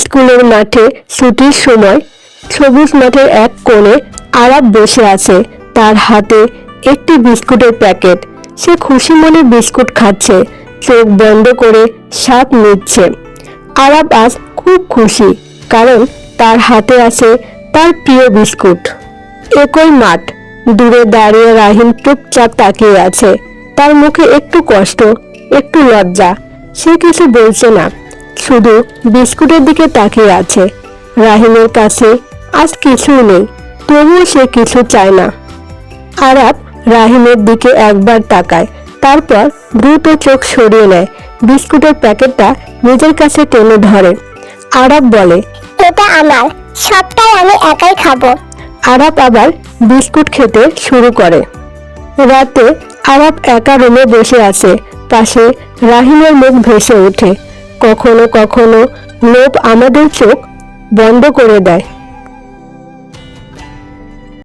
স্কুলের মাঠে ছুটির সময় সবুজ মাঠের এক কোণে আরাব বসে আছে। তার হাতে একটি বিস্কুটের প্যাকেট। সে খুশি মনে বিস্কুট খাচ্ছে, চোখ বন্ধ করে স্বাদ নিচ্ছে। আরাব আজ খুব খুশি, কারণ তার হাতে আছে তার প্রিয় বিস্কুট। একই মাঠ, দূরে দাঁড়িয়ে রাহিম চুপচাপ তাকিয়ে আছে। তার মুখে একটু কষ্ট, একটু লজ্জা। সে কিছু বলছে না, শুধু বিস্কুটের দিকে তাকিয়ে আছে। রাহিমের কাছে আজ কিছুই নেই, তবুও সে কিছু চায় না। আরাব রাহিমের দিকে একবার তাকায়, তারপর দ্রুত চোখ সরিয়ে নেয়। বিস্কুটের প্যাকেটটা নিজের কাছে টেনে ধরে। আরাব বলে, এটা আমার, সবটাই আমি একাই খাবো। আরাব আবার বিস্কুট খেতে শুরু করে। রাতে আরাব একা রুমে বসে আছে, পাশে রাহিমের মুখ ভেসে ওঠে। কখনো কখনো লোভ আমাদের চোখ বন্ধ করে দেয়।